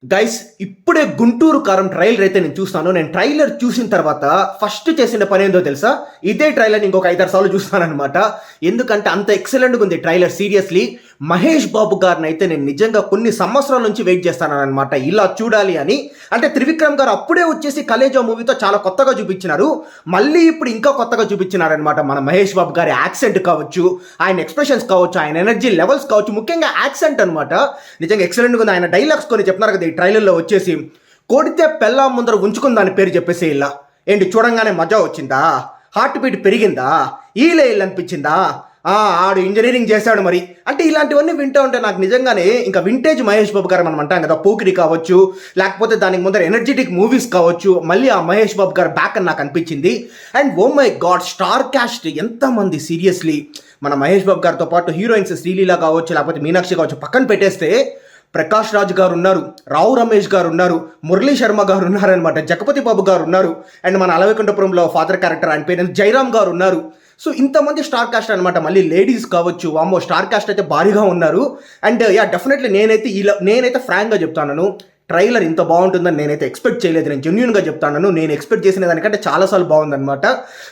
Guys ఇప్పుడే గుంటూరు కారం trailer అయితే నేను చూస్తాను. నేను ట్రైలర్ చూసిన తర్వాత ఫస్ట్ చేసిన పని ఏందో తెలుసా? ఇదే ట్రైలర్ ఇంకొక 5-6 సార్లు చూస్తానన్నమాట. ఎందుకంటే అంత ఎక్సలెంట్గా ఉంది ట్రైలర్. సీరియస్లీ మహేష్ బాబు గారిని అయితే నేను నిజంగా కొన్ని సంవత్సరాల నుంచి వెయిట్ చేస్తానన్నమాట ఇలా చూడాలి అని. అంటే త్రివిక్రమ్ గారు అప్పుడే వచ్చేసి కలేజా మూవీతో చాలా కొత్తగా చూపించినారు. మళ్ళీ ఇప్పుడు ఇంకా కొత్తగా చూపించినారనమాట. మన మహేష్ బాబు గారి యాక్సెంట్ కావచ్చు, ఆయన ఎక్స్ప్రెషన్స్ కావచ్చు, ఆయన ఎనర్జీ లెవెల్స్ కావచ్చు, ముఖ్యంగా యాక్సెంట్ అనమాట. నిజంగా ఎక్సలెంట్గా ఉంది. ఆయన డైలాగ్స్ కొన్ని చెప్తున్నారు కదా ఈ ట్రైలర్లో వచ్చేసి, కొడితే పెళ్ళా ముందర ఉంచుకుని దాని పేరు చెప్పేసి ఇలా ఏంటి చూడంగానే మజా వచ్చిందా, హార్ట్ బీట్ పెరిగిందా, ఈలే ఇల్లు అనిపించిందా, ఆడు ఇంజనీరింగ్ చేశాడు మరి అంటే ఇలాంటివన్నీ వింటూ ఉంటే నాకు నిజంగానే ఇంకా వింటేజ్ మహేష్ బాబు గారు మనం అంటాం కదా, పోకిరి కావచ్చు, లేకపోతే దానికి ముందర ఎనర్జెటిక్ మూవీస్ కావచ్చు, మళ్ళీ ఆ మహేష్ బాబు గారు బ్యాక్ అని నాకు అనిపించింది. And oh my god, star cast ఎంతమంది సీరియస్లీ. మన మహేష్ బాబు గారితో పాటు హీరోయిన్స్ శ్రీలీల కావచ్చు, లేకపోతే మీనాక్షి కావచ్చు, పక్కన పెట్టేస్తే ప్రకాష్ రాజ్ గారు ఉన్నారు, రావు రమేష్ గారు ఉన్నారు, మురళీ శర్మ గారు ఉన్నారనమాట, జగపతి బాబు గారు ఉన్నారు, అండ్ మన అలవైకుంఠపురంలో ఫాదర్ క్యారెక్టర్ ఆయన పేరు జైరామ్ గారు ఉన్నారు. సో ఇంతమంది స్టార్ కాస్ట్ అనమాట. మళ్ళీ లేడీస్ కావచ్చు, వామ్మో స్టార్ కాస్ట్ అయితే భారీగా ఉన్నారు. అండ్ డెఫినెట్లీ నేనైతే ఫ్రాంక్గా చెప్తాను, ట్రైలర్ ఇంత బాగుంటుందని నేనైతే ఎక్స్పెక్ట్ చేయలేదు. నేను జెన్యూన్గా చెప్తాను, నేను ఎక్స్పెక్ట్ చేసిన దానికంటే చాలాసార్లు బాగుందనమాట.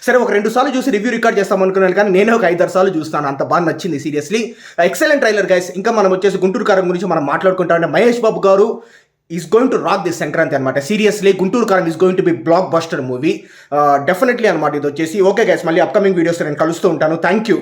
సరే ఒక 2 సార్లు చూసి రివ్యూ రికార్డ్ చేస్తాం అనుకున్నాను, కానీ నేనే ఒక 5-6 సార్లు చూస్తాను. అంత బాగా నచ్చింది సీరియస్లీ. Excellent trailer guys. ఇంకా మనం వచ్చేసి గుంటూరు కారం గురించి మనం మాట్లాడుకుంటామంటే మహేష్ బాబు గారు is going to rock this Sankranti అనమాట. Seriously Guntur Karam is going to be blockbuster movie definitely అనమాట ఇది వచ్చేసి. ఓకే గైస్, మళ్ళీ అప్కమింగ్ వీడియోస్ నేను కలుస్తూ ఉంటాను. Thank you.